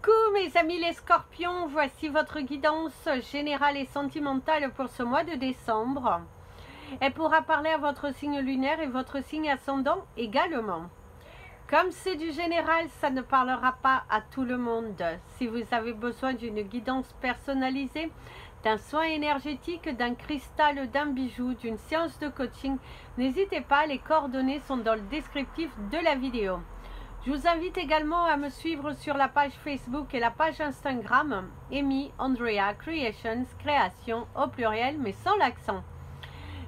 Coucou mes amis les scorpions, voici votre guidance générale et sentimentale pour ce mois de décembre. Elle pourra parler à votre signe lunaire et votre signe ascendant également. Comme c'est du général, ça ne parlera pas à tout le monde. Si vous avez besoin d'une guidance personnalisée, d'un soin énergétique, d'un cristal, d'un bijou, d'une séance de coaching, n'hésitez pas, les coordonnées sont dans le descriptif de la vidéo. Je vous invite également à me suivre sur la page Facebook et la page Instagram Amy Andrea Creations, création au pluriel mais sans l'accent.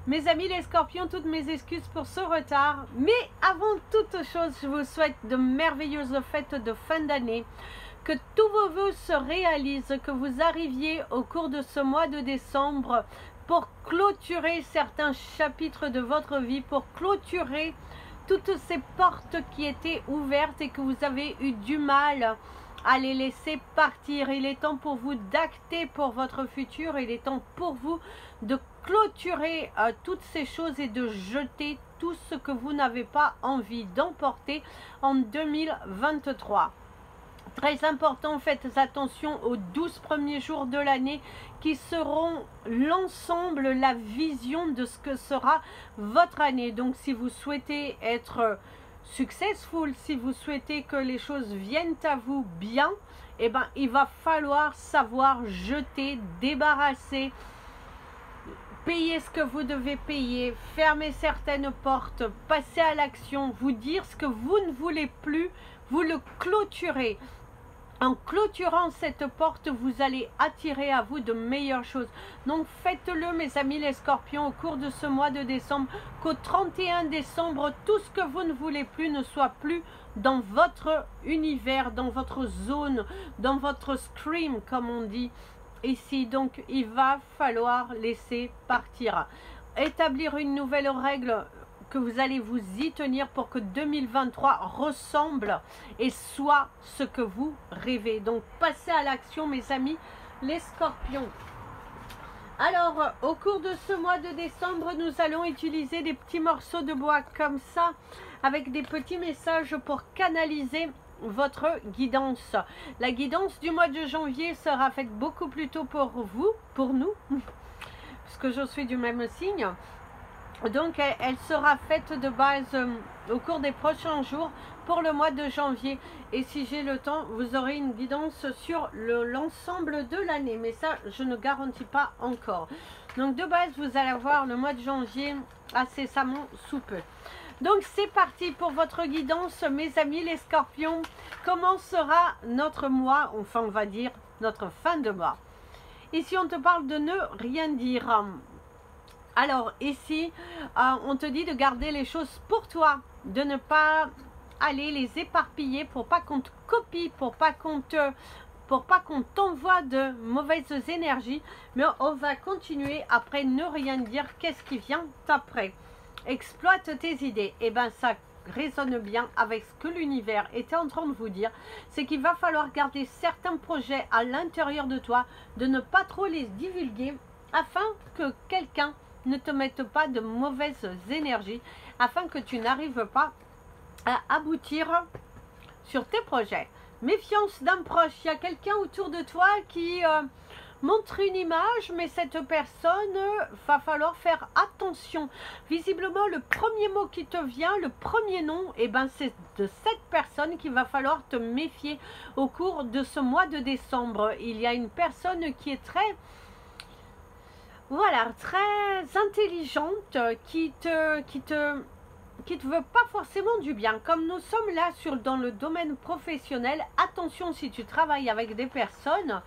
Mes amis les scorpions, toutes mes excuses pour ce retard, mais avant toute chose, je vous souhaite de merveilleuses fêtes de fin d'année, que tous vos vœux se réalisent, que vous arriviez au cours de ce mois de décembre pour clôturer certains chapitres de votre vie, pour clôturer toutes ces portes qui étaient ouvertes et que vous avez eu du mal à les laisser partir. Il est temps pour vous d'acter pour votre futur. Il est temps pour vous de clôturer toutes ces choses et de jeter tout ce que vous n'avez pas envie d'emporter en 2023. Très important, faites attention aux 12 premiers jours de l'année qui seront l'ensemble, la vision de ce que sera votre année. Donc si vous souhaitez être successful, si vous souhaitez que les choses viennent à vous bien, eh ben, il va falloir savoir jeter, débarrasser, payer ce que vous devez payer, fermer certaines portes, passer à l'action, vous dire ce que vous ne voulez plus, vous le clôturez. En clôturant cette porte, vous allez attirer à vous de meilleures choses. Donc faites-le mes amis les scorpions au cours de ce mois de décembre, qu'au 31 décembre, tout ce que vous ne voulez plus ne soit plus dans votre univers, dans votre zone, dans votre stream comme on dit ici. Donc il va falloir laisser partir. Établir une nouvelle règle que vous allez vous y tenir pour que 2023 ressemble et soit ce que vous rêvez. Donc passez à l'action mes amis les scorpions. Alors au cours de ce mois de décembre, nous allons utiliser des petits morceaux de bois comme ça avec des petits messages pour canaliser votre guidance. La guidance du mois de janvier sera faite beaucoup plus tôt pour vous, pour nous, puisque je suis du même signe. Donc elle sera faite de base au cours des prochains jours pour le mois de janvier. Et si j'ai le temps, vous aurez une guidance sur l'ensemble de l'année. Mais ça, je ne garantis pas encore. Donc de base, vous allez avoir le mois de janvier incessamment sous peu. Donc c'est parti pour votre guidance, mes amis les scorpions. Comment sera notre mois, enfin on va dire notre fin de mois. Ici, on te parle de ne rien dire. Alors ici, on te dit de garder les choses pour toi, de ne pas aller les éparpiller pour pas qu'on te copie, pour pas qu'on t'envoie de mauvaises énergies, mais on va continuer après ne rien dire. Qu'est-ce qui vient après? Exploite tes idées. Et bien ça résonne bien avec ce que l'univers était en train de vous dire, c'est qu'il va falloir garder certains projets à l'intérieur de toi, de ne pas trop les divulguer afin que quelqu'un ne te mette pas de mauvaises énergies, afin que tu n'arrives pas à aboutir sur tes projets. Méfiance d'un proche, il y a quelqu'un autour de toi qui montre une image, mais cette personne, va falloir faire attention. Visiblement, le premier mot qui te vient, le premier nom, et ben c'est de cette personne qu'il va falloir te méfier au cours de ce mois de décembre. Il y a une personne qui est très... Voilà, très intelligente, qui te veut pas forcément du bien. Comme nous sommes là dans le domaine professionnel, attention si tu travailles avec des personnes,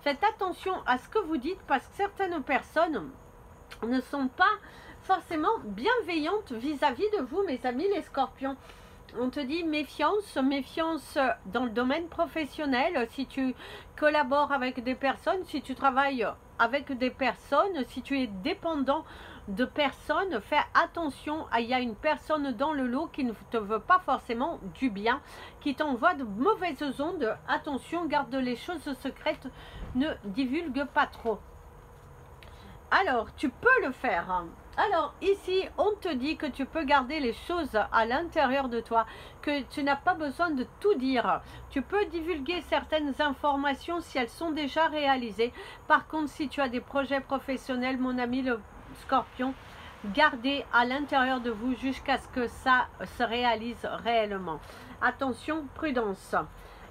faites attention à ce que vous dites parce que certaines personnes ne sont pas forcément bienveillantes vis-à-vis de vous, mes amis les scorpions. On te dit méfiance, méfiance dans le domaine professionnel, si tu collabores avec des personnes, si tu travailles avec des personnes, si tu es dépendant de personnes, fais attention, il y a une personne dans le lot qui ne te veut pas forcément du bien, qui t'envoie de mauvaises ondes. Attention, garde les choses secrètes, ne divulgue pas trop. Alors, tu peux le faire. Alors ici, on te dit que tu peux garder les choses à l'intérieur de toi, que tu n'as pas besoin de tout dire. Tu peux divulguer certaines informations si elles sont déjà réalisées. Par contre, si tu as des projets professionnels, mon ami le Scorpion, gardez à l'intérieur de vous jusqu'à ce que ça se réalise réellement. Attention, prudence.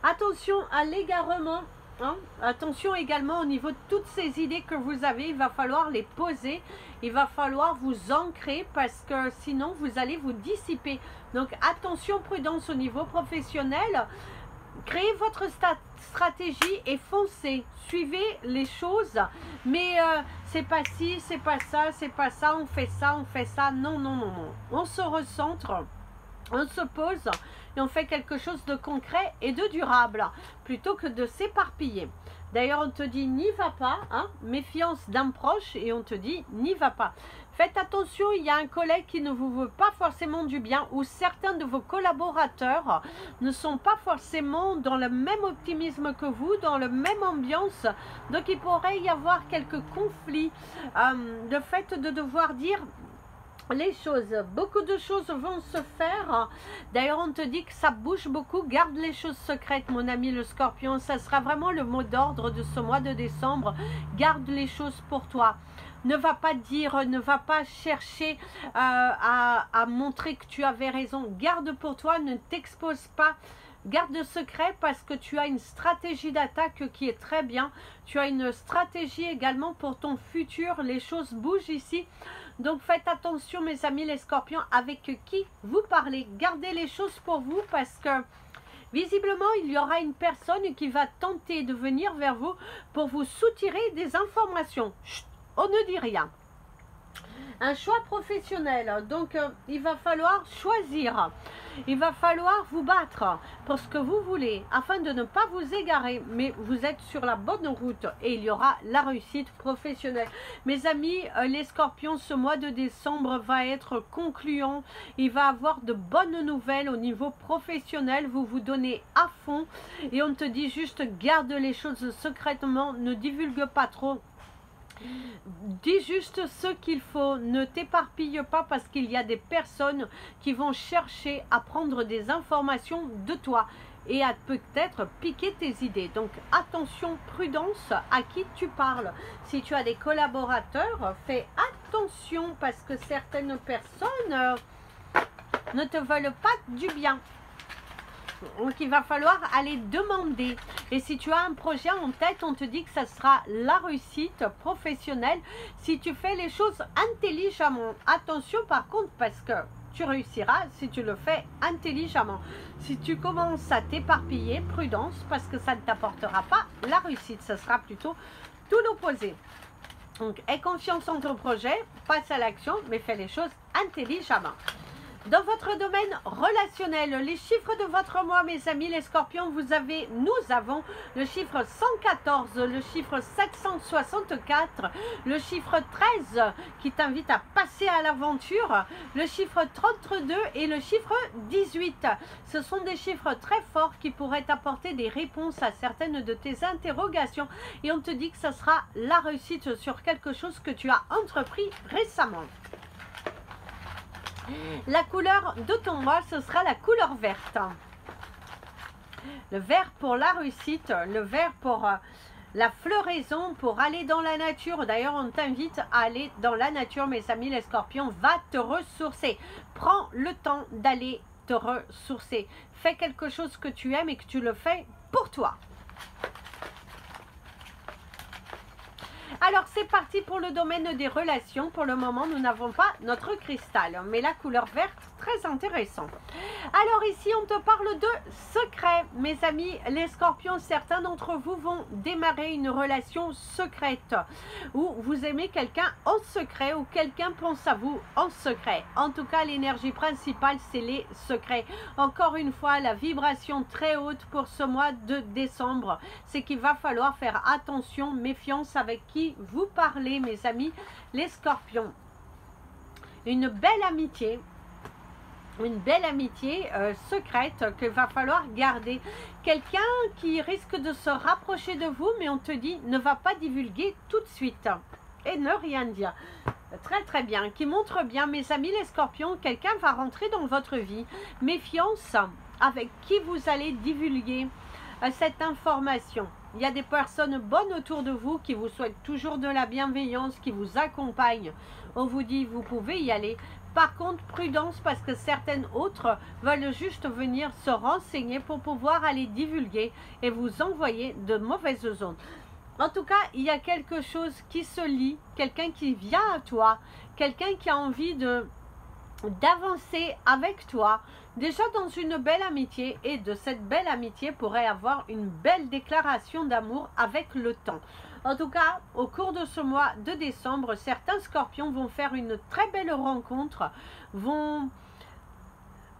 Attention à l'égarement. Hein? Attention également au niveau de toutes ces idées que vous avez, il va falloir les poser, il va falloir vous ancrer parce que sinon vous allez vous dissiper. Donc attention, prudence au niveau professionnel, créez votre stratégie et foncez, suivez les choses, mais c'est pas ci, c'est pas ça, on fait ça, non, non, non, non. On se recentre, on se pose et on fait quelque chose de concret et de durable plutôt que de s'éparpiller. D'ailleurs, on te dit n'y va pas, hein, méfiance d'un proche, et on te dit n'y va pas. Faites attention, il y a un collègue qui ne vous veut pas forcément du bien, ou certains de vos collaborateurs ne sont pas forcément dans le même optimisme que vous, dans la même ambiance. Donc il pourrait y avoir quelques conflits. Le fait de devoir dire les choses, beaucoup de choses vont se faire. D'ailleurs, on te dit que ça bouge beaucoup. Garde les choses secrètes, mon ami le Scorpion. Ça sera vraiment le mot d'ordre de ce mois de décembre. Garde les choses pour toi. Ne va pas dire, ne va pas chercher à montrer que tu avais raison. Garde pour toi, ne t'expose pas. Garde secret parce que tu as une stratégie d'attaque qui est très bien. Tu as une stratégie également pour ton futur. Les choses bougent ici. Donc faites attention, mes amis les Scorpions, avec qui vous parlez. Gardez les choses pour vous parce que visiblement, il y aura une personne qui va tenter de venir vers vous pour vous soutirer des informations. Chut, on ne dit rien. Un choix professionnel, donc il va falloir choisir, il va falloir vous battre pour ce que vous voulez afin de ne pas vous égarer, mais vous êtes sur la bonne route et il y aura la réussite professionnelle. Mes amis les Scorpions, ce mois de décembre va être concluant, il va avoir de bonnes nouvelles au niveau professionnel, vous vous donnez à fond et on te dit juste garde les choses secrètement, ne divulgue pas trop. Dis juste ce qu'il faut, ne t'éparpille pas parce qu'il y a des personnes qui vont chercher à prendre des informations de toi et à peut-être piquer tes idées. Donc attention, prudence à qui tu parles. Si tu as des collaborateurs, fais attention parce que certaines personnes ne te veulent pas du bien. Donc il va falloir aller demander. Et si tu as un projet en tête, on te dit que ça sera la réussite professionnelle si tu fais les choses intelligemment. Attention par contre parce que tu réussiras si tu le fais intelligemment. Si tu commences à t'éparpiller, prudence parce que ça ne t'apportera pas la réussite. Ça sera plutôt tout l'opposé. Donc aie confiance en ton projet, passe à l'action, mais fais les choses intelligemment. Dans votre domaine relationnel, les chiffres de votre mois, mes amis les Scorpions, nous avons le chiffre 114, le chiffre 764, le chiffre 13 qui t'invite à passer à l'aventure, le chiffre 32 et le chiffre 18. Ce sont des chiffres très forts qui pourraient t'apporter des réponses à certaines de tes interrogations et on te dit que ça sera la réussite sur quelque chose que tu as entrepris récemment. La couleur de ton mois, ce sera la couleur verte. Le vert pour la réussite, le vert pour la floraison, pour aller dans la nature. D'ailleurs, on t'invite à aller dans la nature, mes amis les Scorpions. Va te ressourcer. Prends le temps d'aller te ressourcer. Fais quelque chose que tu aimes et que tu le fais pour toi. Alors c'est parti pour le domaine des relations. Pour le moment nous n'avons pas notre cristal, mais la couleur verte très intéressant. Alors ici on te parle de secret, mes amis les Scorpions. Certains d'entre vous vont démarrer une relation secrète ou vous aimez quelqu'un en secret ou quelqu'un pense à vous en secret. En tout cas l'énergie principale c'est les secrets. Encore une fois la vibration très haute pour ce mois de décembre, c'est qu'il va falloir faire attention, méfiance avec qui vous parlez, mes amis les Scorpions. Une belle amitié secrète qu'il va falloir garder. Quelqu'un qui risque de se rapprocher de vous, mais on te dit ne va pas divulguer tout de suite et ne rien dire. Très très bien, qui montre bien, mes amis les scorpions, quelqu'un va rentrer dans votre vie. Méfiance avec qui vous allez divulguer cette information. Il y a des personnes bonnes autour de vous qui vous souhaitent toujours de la bienveillance, qui vous accompagnent. On vous dit, vous pouvez y aller. Par contre, prudence parce que certaines autres veulent juste venir se renseigner pour pouvoir aller divulguer et vous envoyer de mauvaises ondes. En tout cas, il y a quelque chose qui se lie, quelqu'un qui vient à toi, quelqu'un qui a envie d'avancer avec toi, déjà dans une belle amitié, et de cette belle amitié pourrait avoir une belle déclaration d'amour avec le temps. En tout cas, au cours de ce mois de décembre, certains scorpions vont faire une très belle rencontre, vont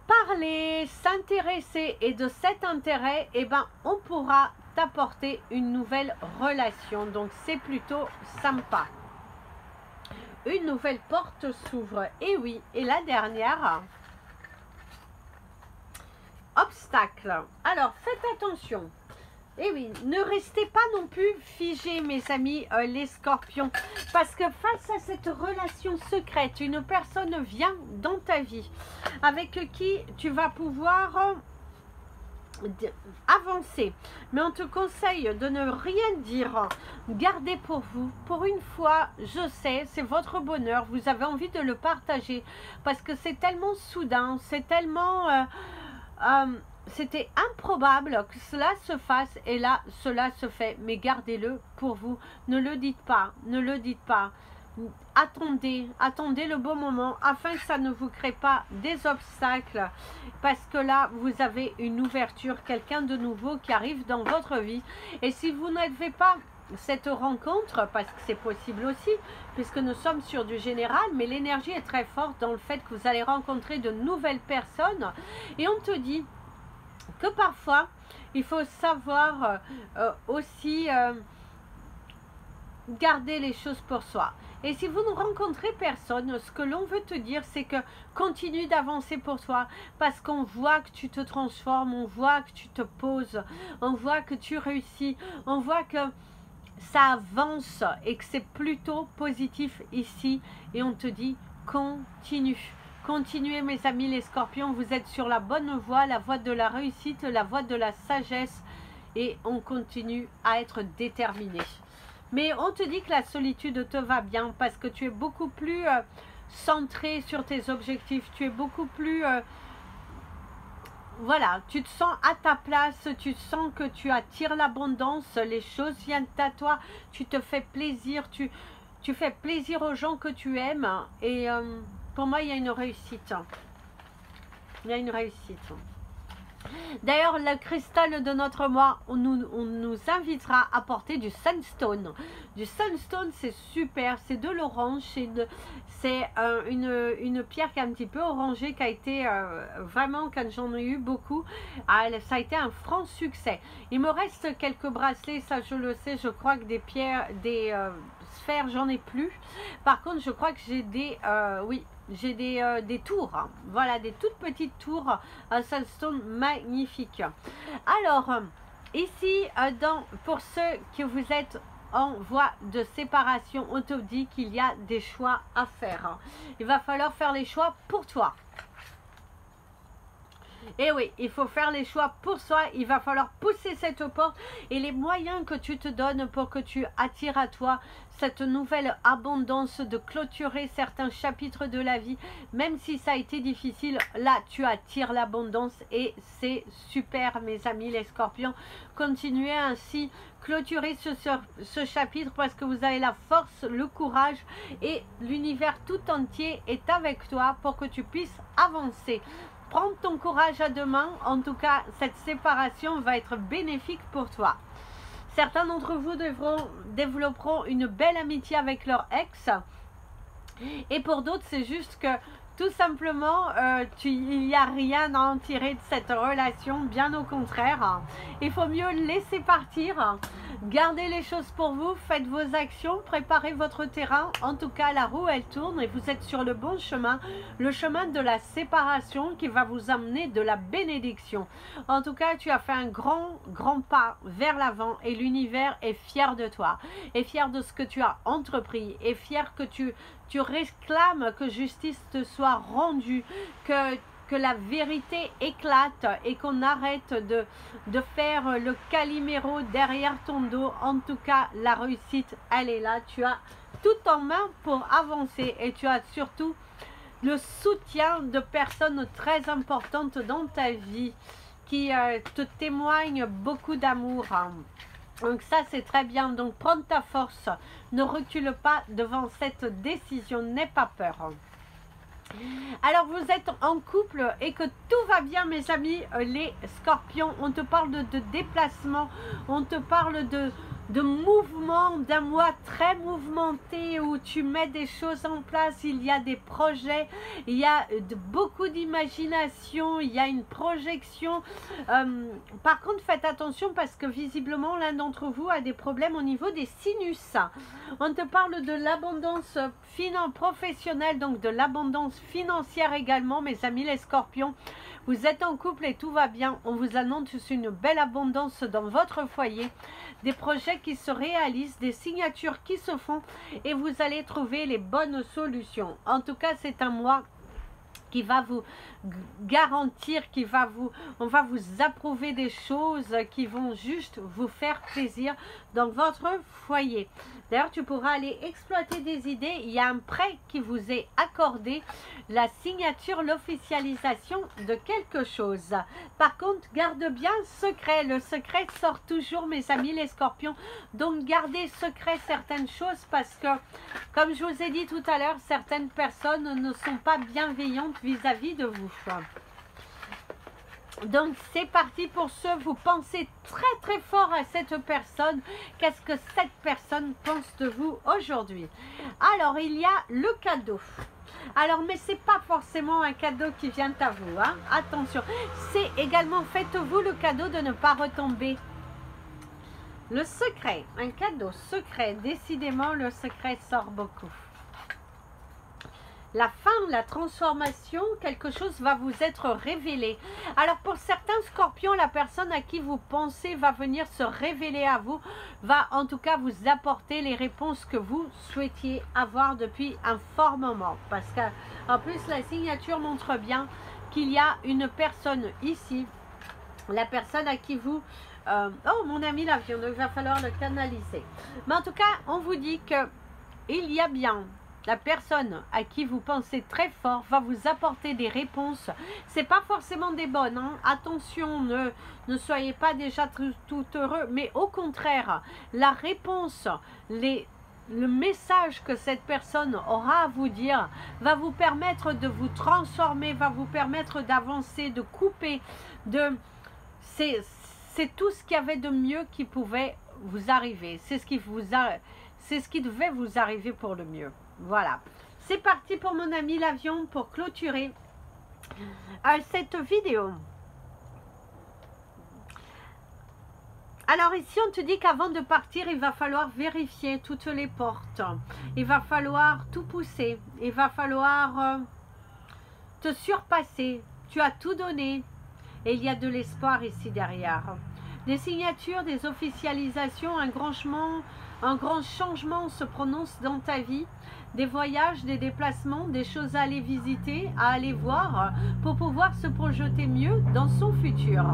parler, s'intéresser, et de cet intérêt, eh ben, on pourra t'apporter une nouvelle relation. Donc c'est plutôt sympa. Une nouvelle porte s'ouvre. Et oui, et la dernière, obstacle. Alors faites attention. Et oui, ne restez pas non plus figés, mes amis les scorpions, parce que face à cette relation secrète, une personne vient dans ta vie avec qui tu vas pouvoir avancer. Mais on te conseille de ne rien dire, gardez pour vous. Pour une fois, je sais, c'est votre bonheur, vous avez envie de le partager, parce que c'est tellement soudain, c'est tellement... c'était improbable que cela se fasse, et là cela se fait, mais gardez-le pour vous, ne le dites pas, ne le dites pas, attendez le bon moment afin que ça ne vous crée pas des obstacles, parce que là vous avez une ouverture, quelqu'un de nouveau qui arrive dans votre vie. Et si vous n'avez pas cette rencontre, parce que c'est possible aussi, puisque nous sommes sur du général, mais l'énergie est très forte dans le fait que vous allez rencontrer de nouvelles personnes, et on te dit que parfois il faut savoir aussi garder les choses pour soi. Et si vous ne rencontrez personne, ce que l'on veut te dire, c'est que continue d'avancer pour toi, parce qu'on voit que tu te transformes, on voit que tu te poses, on voit que tu réussis, on voit que ça avance et que c'est plutôt positif ici, et on te dit continue. Continuez, mes amis les scorpions, vous êtes sur la bonne voie, la voie de la réussite, la voie de la sagesse, et on continue à être déterminé. Mais on te dit que la solitude te va bien, parce que tu es beaucoup plus centré sur tes objectifs, tu es beaucoup plus... voilà, tu te sens à ta place, tu sens que tu attires l'abondance, les choses viennent à toi, tu te fais plaisir, tu fais plaisir aux gens que tu aimes, et... pour moi, il y a une réussite. Il y a une réussite. D'ailleurs, le cristal de notre mois, on nous invitera à porter du sunstone. Du sunstone, c'est super. C'est de l'orange. C'est une pierre qui est un petit peu orangée, qui a été vraiment, quand j'en ai eu beaucoup, ça a été un franc succès. Il me reste quelques bracelets, ça je le sais. Je crois que des pierres, des sphères, j'en ai plus. Par contre, je crois que j'ai des... oui. J'ai des tours, hein. Voilà, des toutes petites tours, un sunstone magnifique. Alors, ici, pour ceux que vous êtes en voie de séparation, on te dit qu'il y a des choix à faire, hein. Il va falloir faire les choix pour toi. Et oui, il faut faire les choix pour soi, il va falloir pousser cette porte, et les moyens que tu te donnes pour que tu attires à toi cette nouvelle abondance, de clôturer certains chapitres de la vie, même si ça a été difficile, là tu attires l'abondance, et c'est super, mes amis les scorpions. Continuez ainsi, clôturer ce chapitre, parce que vous avez la force, le courage, et l'univers tout entier est avec toi pour que tu puisses avancer. Prends ton courage à deux mains. En tout cas, cette séparation va être bénéfique pour toi. Certains d'entre vous développeront une belle amitié avec leur ex. Et pour d'autres, c'est juste que tout simplement, il n'y a rien à en tirer de cette relation. Bien au contraire. Il faut mieux laisser partir. Gardez les choses pour vous. Faites vos actions. Préparez votre terrain. En tout cas, la roue, elle tourne et vous êtes sur le bon chemin. Le chemin de la séparation qui va vous amener de la bénédiction. En tout cas, tu as fait un grand pas vers l'avant et l'univers est fier de toi. Est fier de ce que tu as entrepris. Est fier que tu tu réclames que justice te soit rendue, que la vérité éclate et qu'on arrête de faire le caliméro derrière ton dos. En tout cas, la réussite, elle est là. Tu as tout en main pour avancer et tu as surtout le soutien de personnes très importantes dans ta vie qui te témoignent beaucoup d'amour. Donc ça, c'est très bien. Donc prends ta force. Ne recule pas devant cette décision. N'aie pas peur. Alors vous êtes en couple et que tout va bien, mes amis les scorpions. On te parle de déplacement, on te parle de mouvement, d'un mois très mouvementé où tu mets des choses en place, il y a des projets, il y a beaucoup d'imagination, il y a une projection. Par contre, faites attention parce que visiblement l'un d'entre vous a des problèmes au niveau des sinus. On te parle de l'abondance professionnelle, donc de l'abondance financière également, mes amis les scorpions. Vous êtes en couple et tout va bien. On vous annonce une belle abondance dans votre foyer. Des projets qui se réalisent, des signatures qui se font et vous allez trouver les bonnes solutions. En tout cas, c'est un mois qui va vous garantir, on va vous approuver des choses qui vont juste vous faire plaisir dans votre foyer. D'ailleurs, tu pourras aller exploiter des idées. Il y a un prêt qui vous est accordé, la signature, l'officialisation de quelque chose. Par contre, garde bien secret. Le secret sort toujours, mes amis les scorpions. Donc, gardez secret certaines choses parce que, comme je vous ai dit tout à l'heure, certaines personnes ne sont pas bienveillantes vis-à-vis de vous. Donc c'est parti pour ce, vous pensez très très fort à cette personne. Qu'est-ce que cette personne pense de vous aujourd'hui? Alors il y a le cadeau. Alors mais c'est pas forcément un cadeau qui vient à vous, hein? Attention, c'est également faites-vous le cadeau de ne pas retomber. Le secret, un cadeau secret, décidément le secret sort beaucoup. La fin, la transformation, quelque chose va vous être révélé. Alors pour certains scorpions, la personne à qui vous pensez va venir se révéler à vous, va en tout cas vous apporter les réponses que vous souhaitiez avoir depuis un fort moment. Parce qu'en plus la signature montre bien qu'il y a une personne ici, la personne à qui vous... oh mon ami l'avion, donc il va falloir le canaliser. Mais en tout cas, on vous dit que il y a bien... La personne à qui vous pensez très fort va vous apporter des réponses. C'est pas forcément des bonnes. Hein. Attention, ne soyez pas déjà tout heureux. Mais au contraire, la réponse, le message que cette personne aura à vous dire va vous permettre de vous transformer, va vous permettre d'avancer, de couper. C'est tout ce qu'il y avait de mieux qui pouvait vous arriver. C'est ce qui devait vous arriver pour le mieux. Voilà, c'est parti pour mon ami l'avion pour clôturer cette vidéo. Alors ici on te dit qu'avant de partir il va falloir vérifier toutes les portes. Il va falloir tout pousser. Il va falloir te surpasser. Tu as tout donné et il y a de l'espoir ici derrière. Des signatures, des officialisations, un grand changement se prononce dans ta vie. Des voyages, des déplacements, des choses à aller visiter, à aller voir pour pouvoir se projeter mieux dans son futur.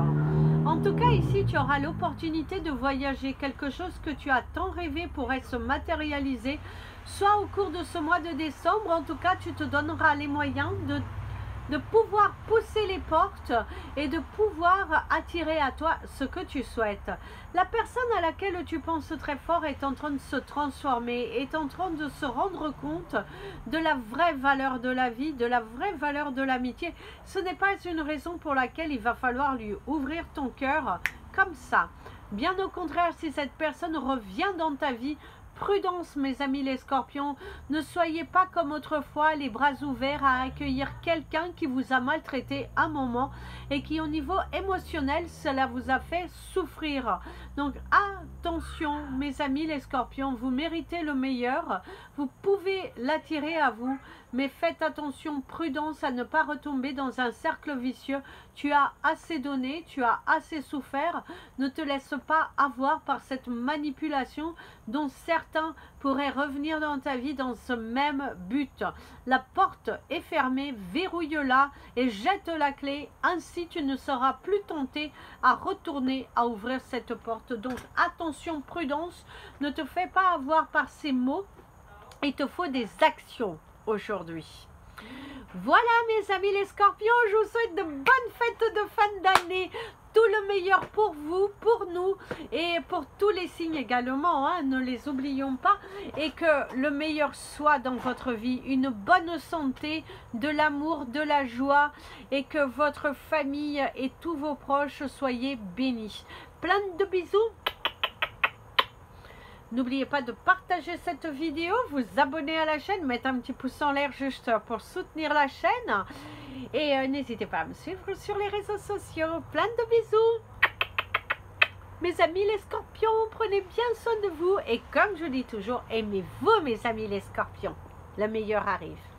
En tout cas, ici, tu auras l'opportunité de voyager. Quelque chose que tu as tant rêvé pourrait se matérialiser, soit au cours de ce mois de décembre. En tout cas, tu te donneras les moyens de pouvoir pousser les portes et de pouvoir attirer à toi ce que tu souhaites. La personne à laquelle tu penses très fort est en train de se transformer, est en train de se rendre compte de la vraie valeur de la vie, de la vraie valeur de l'amitié. Ce n'est pas une raison pour laquelle il va falloir lui ouvrir ton cœur comme ça. Bien au contraire, si cette personne revient dans ta vie, prudence mes amis les scorpions, ne soyez pas comme autrefois les bras ouverts à accueillir quelqu'un qui vous a maltraité un moment et qui au niveau émotionnel cela vous a fait souffrir. Donc attention mes amis les scorpions, vous méritez le meilleur, vous pouvez l'attirer à vous, mais faites attention, prudence à ne pas retomber dans un cercle vicieux. Tu as assez donné, tu as assez souffert, ne te laisse pas avoir par cette manipulation dont certains pourraient revenir dans ta vie dans ce même but. La porte est fermée, verrouille-la et jette la clé, ainsi tu ne seras plus tenté à retourner à ouvrir cette porte. Donc attention, prudence, ne te fais pas avoir par ces mots, il te faut des actions aujourd'hui. Voilà mes amis les scorpions, je vous souhaite de bonnes fêtes de fin d'année, tout le meilleur pour vous, pour nous et pour tous les signes également, hein, ne les oublions pas, et que le meilleur soit dans votre vie, une bonne santé, de l'amour, de la joie, et que votre famille et tous vos proches soyez bénis. Plein de bisous. N'oubliez pas de partager cette vidéo, vous abonner à la chaîne, mettre un petit pouce en l'air juste pour soutenir la chaîne. Et n'hésitez pas à me suivre sur les réseaux sociaux. Plein de bisous. Mes amis les scorpions, prenez bien soin de vous. Et comme je dis toujours, aimez-vous mes amis les scorpions. Le meilleur arrive.